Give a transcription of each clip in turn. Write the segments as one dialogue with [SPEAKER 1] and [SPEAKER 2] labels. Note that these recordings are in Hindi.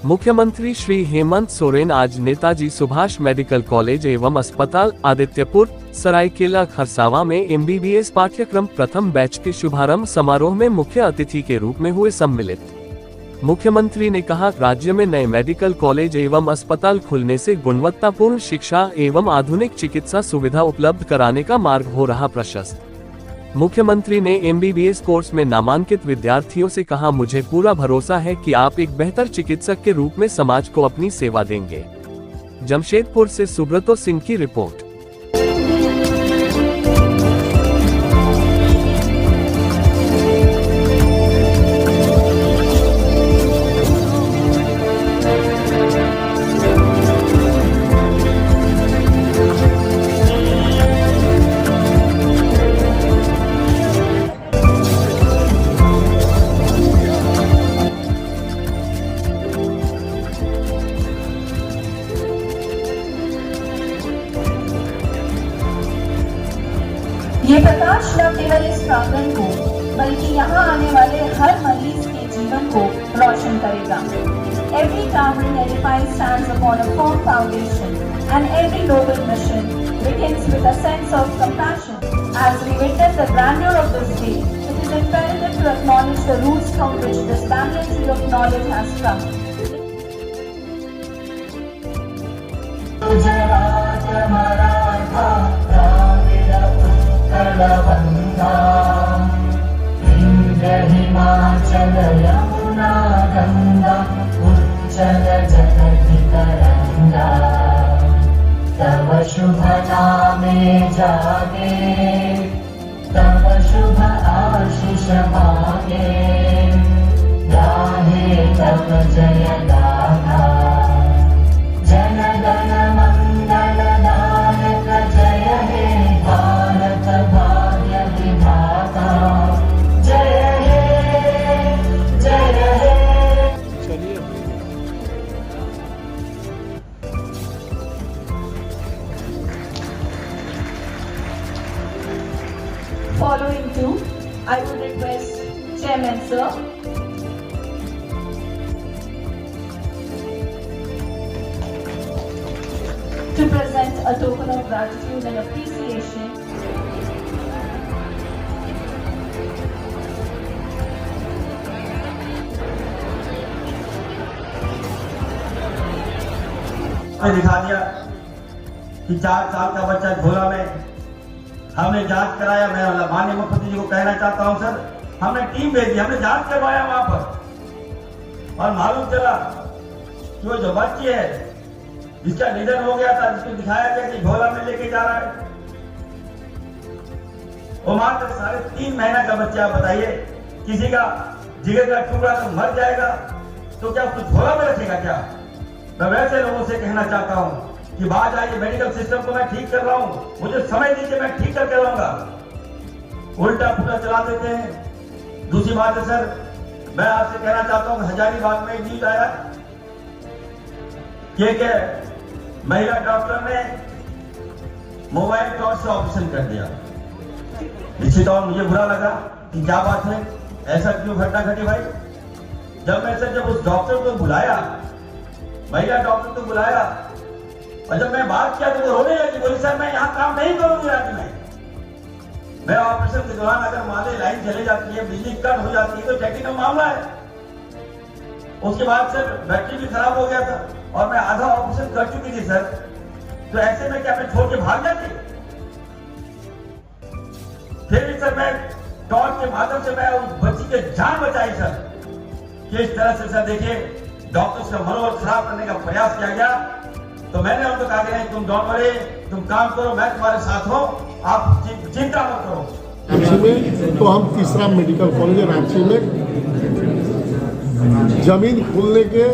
[SPEAKER 1] मुख्यमंत्री श्री हेमंत सोरेन आज नेताजी सुभाष मेडिकल कॉलेज एवं अस्पताल आदित्यपुर सरायकेला खरसावां में एमबीबीएस पाठ्यक्रम प्रथम बैच के शुभारंभ समारोह में मुख्य अतिथि के रूप में हुए सम्मिलित। मुख्यमंत्री ने कहा, राज्य में नए मेडिकल कॉलेज एवं अस्पताल खुलने से गुणवत्तापूर्ण शिक्षा एवं आधुनिक चिकित्सा सुविधा उपलब्ध कराने का मार्ग हो रहा प्रशस्त। मुख्यमंत्री ने एमबीबीएस कोर्स में नामांकित विद्यार्थियों से कहा, मुझे पूरा भरोसा है कि आप एक बेहतर चिकित्सक के रूप में समाज को अपनी सेवा देंगे। जमशेदपुर से सुब्रतो सिंह की रिपोर्ट।
[SPEAKER 2] ये प्रकाश न केवल इस प्रांगण को बल्कि यहाँ आने वाले हर मरीज के जीवन को रोशन करेगा। Every towering edifice stands upon a firm foundation, and every noble mission begins with a sense of compassion. As we witness the grandeur of this day, it is imperative to acknowledge the roots from which this banyan tree of knowledge has sprung.
[SPEAKER 3] Himachal Yamuna Ganga उज्जल जगति तरंगा, तव शुभ नामे जागे, तव शुभ आशीष मांगे, गाहे तव जय गाथा, जन गण मंगल दायक जय हे भारत भाग्य विधाता, जय हे जय हे।
[SPEAKER 2] Following two, I would request Chairman Sir to present a token of gratitude and appreciation
[SPEAKER 4] दिखा दिया कि 4 साल का बच्चा झोला में हमने जांच कराया। मैं माननीय मुख्यमंत्री जी को कहना चाहता हूं, सर हमने टीम भेजी, हमने जांच करवाया वहां पर और मालूम चला कि वो जो बच्ची है जिसका निधन हो गया था, जिसको दिखाया गया कि झोला में लेके जा रहा है, वो मात्र 3.5 महीना का बच्चा। आप बताइए, किसी का जिगर का टुकड़ा तो मर जाएगा तो क्या उसको झोला में रखेगा क्या? मैं वैसे लोगों से कहना चाहता हूं कि बात आइए, मेडिकल सिस्टम को मैं ठीक कर रहा हूं, मुझे समय दीजिए, मैं ठीक करके लाऊंगा। उल्टा पुल्टा चला देते हैं। दूसरी बात है सर, मैं आपसे कहना चाहता हूं, हजारीबाग में न्यूज आया कि महिला डॉक्टर ने मोबाइल टॉर्च से ऑपरेशन कर दिया। निश्चित और मुझे बुरा लगा कि क्या बात है, ऐसा क्यों घटना घटी भाई? जब उस डॉक्टर को बुलाया, महिला डॉक्टर को बुलाया, और जब मैं बात किया तो वो रोने लगी, बोली सर मैं यहाँ काम नहीं करूंगी आज मैं ऑपरेशन के दौरान अगर माले लाइन चले जाती है, बिजली कट हो जाती है तो टेक्निकल मामला है। उसके बाद सर बैटरी भी खराब हो गया था और मैं आधा ऑपरेशन कर चुकी थी सर, तो ऐसे में क्या मैं छोड़ के भाग जाती? फिर भी सर मैं टॉर्च के माध्यम से मैं उस बच्ची की जान बचाई सर। किस तरह से सर देखिए, डॉक्टर्स का मनोबल खराब करने का प्रयास किया गया, तो मैंने उनको कहा कि नहीं, तुम डोंट वरी, तुम काम करो, मैं तुम्हारे साथ हूं, आप चिंता मत करो।
[SPEAKER 5] रांची में तो हम तीसरा मेडिकल कॉलेज रांची में जमीन खुलने के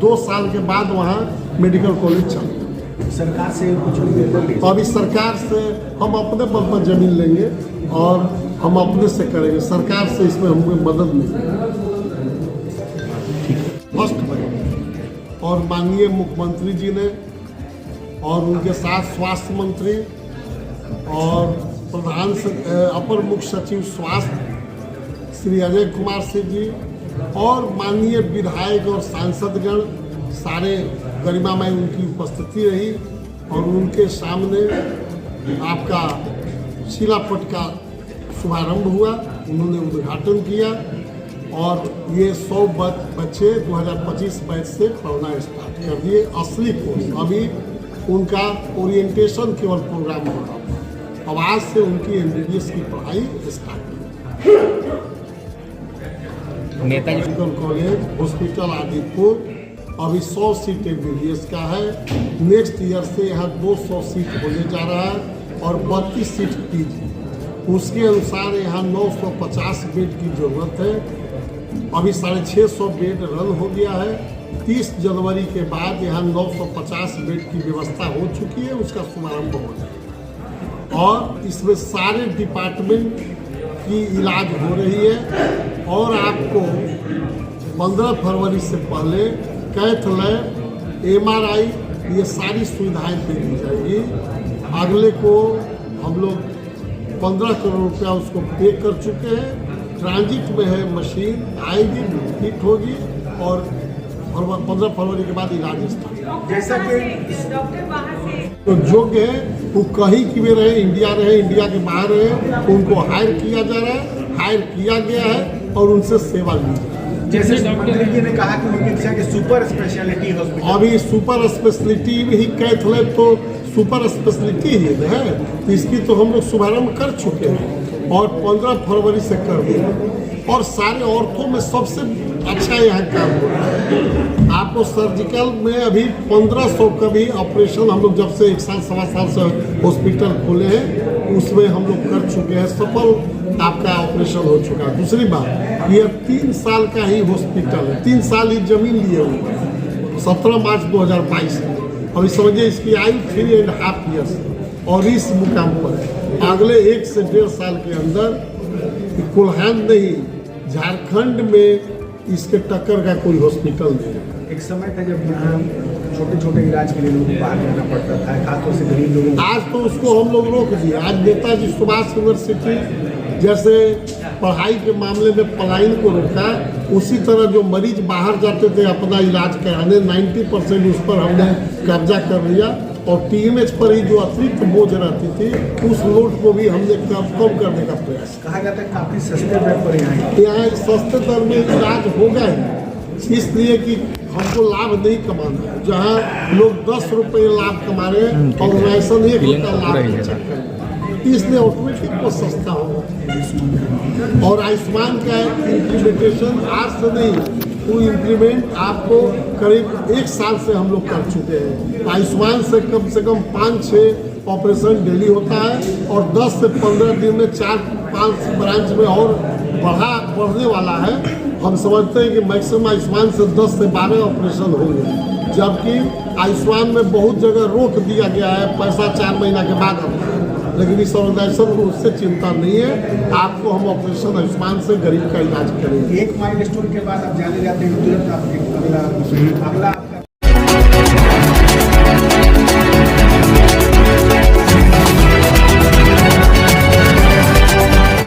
[SPEAKER 5] 2 साल के बाद वहाँ मेडिकल कॉलेज चल
[SPEAKER 6] सरकार से कुछ
[SPEAKER 5] अभी सरकार से हम अपने बल पर जमीन लेंगे और हम अपने से करेंगे, सरकार से इसमें हमको मदद नहीं। फर्स्ट और माननीय मुख्यमंत्री जी ने और उनके साथ स्वास्थ्य मंत्री और अपर मुख्य सचिव स्वास्थ्य श्री अजय कुमार सिंह जी और माननीय विधायक और सांसदगण सारे गरिमामय उनकी उपस्थिति रही और उनके सामने आपका शिलापट का शुभारंभ हुआ, उन्होंने उद्घाटन किया और ये 100 बच्चे 2025 बैच से पढ़ना स्टार्ट कर दिए। असली कोर्स अभी उनका ओरिएंटेशन केवल प्रोग्राम हो रहा था, अब आज से उनकी MBBS की पढ़ाई स्टार्ट हुई।
[SPEAKER 6] Netaji
[SPEAKER 5] medical college hospital Adipur अभी 100 सीट MBBS का है। नेक्स्ट ईयर से यहाँ 200 सीट होने जा रहा है और 32 सीट PG। उसके अनुसार यहाँ 950 बेड की जरूरत है। अभी 650 बेड रन हो गया है। 30 जनवरी के बाद यहाँ 950 बेड की व्यवस्था हो चुकी है, उसका शुभारंभ हो जाएगा और इसमें सारे डिपार्टमेंट की इलाज हो रही है और आपको 15 फरवरी से पहले कैथ लैब, MRI ये सारी सुविधाएं दे दी जाएगी। अगले को हम लोग 15 करोड़ रुपया उसको पे कर चुके हैं। ट्रांजिट में है, मशीन आएगी, फिट होगी और 15 फरवरी के बाद इलाज स्टार्ट।
[SPEAKER 6] जैसा कि
[SPEAKER 5] तो योग्य है वो कहीं की भी रहे, इंडिया के बाहर रहे, उनको हायर किया जा रहा है, हायर किया गया है और उनसे सेवा ली जा रही है।
[SPEAKER 6] जैसे मंत्री जी ने कहा कि उनकी इच्छा की सुपर स्पेशलिटी हॉस्पिटल,
[SPEAKER 5] अभी सुपर स्पेशलिटी ही कैथ लैब तो सुपर स्पेशलिटी ही है, इसकी तो हम लोग शुभारंभ कर चुके हैं और 15 फरवरी से कर देंगे और सारे औरतों में सबसे अच्छा यहाँ काम हो रहा है। आपको सर्जिकल में अभी 1500 का भी ऑपरेशन हम लोग जब से 1 साल सवा साल से हॉस्पिटल खोले हैं उसमें हम लोग कर चुके हैं, सफल आपका ऑपरेशन हो चुका है। दूसरी बात, ये 3 साल का ही हॉस्पिटल है, 3 साल ही जमीन लिए हुए हैं। 17 मार्च 2022 अभी समझिए इसकी आयु 3.5 ईयर्स और इस मुकाम पर अगले 1 से 1.5 साल के अंदर कोल्हान नहीं, झारखंड में इसके टक्कर का कोई हॉस्पिटल नहीं है।
[SPEAKER 6] एक समय था जब यहाँ छोटे छोटे इलाज के लिए लोगों को बाहर जाना पड़ता था, खासतौर से गरीब लोगों को।
[SPEAKER 5] आज तो उसको हम लोग रोक दिए। आज नेताजी सुभाष यूनिवर्सिटी जैसे पढ़ाई के मामले में पलायन को रोका, उसी तरह जो मरीज बाहर जाते थे अपना इलाज कराने 90% उस पर हमने कब्जा कर लिया और TMH पर ही जो अतिरिक्त बोझ रहती थी उस लोड को भी हमने कम करने का प्रयास
[SPEAKER 6] कहा जाता है काफी सस्ते दर पर
[SPEAKER 5] यहाँ सस्ते दर में इलाज होगा ही, इसलिए कि हमको लाभ नहीं कमाना है। जहाँ लोग 10 रुपये लाभ कमा रहे हैं और वैसा 1 रुपया लाभ बचा कर, इसलिए ऑटोमेटिक वो सस्ता होगा। और आयुष्मान का इम्प्लीमेंटेशन आज से नहीं, वो इम्प्लीमेंट आपको करीब 1 साल से हम लोग कर चुके हैं। आयुष्मान से कम 5-6 ऑपरेशन डेली होता है और 10 से 15 दिन में 4-5 ब्रांच में और बढ़ने वाला है। हम समझते हैं कि मैक्सिमम आयुष्मान से 10 से 12 ऑपरेशन होंगे, जबकि आयुष्मान में बहुत जगह रोक दिया गया है पैसा 4 महीना के बाद आता है, लेकिन इस ऑर्गेनाइजेशन को उससे चिंता नहीं है। आपको हम ऑपरेशन आयुष्मान से गरीब का इलाज करेंगे।
[SPEAKER 6] एक माइलस्टोन के बाद आप जाने जाते हैं तुरंत आप अगला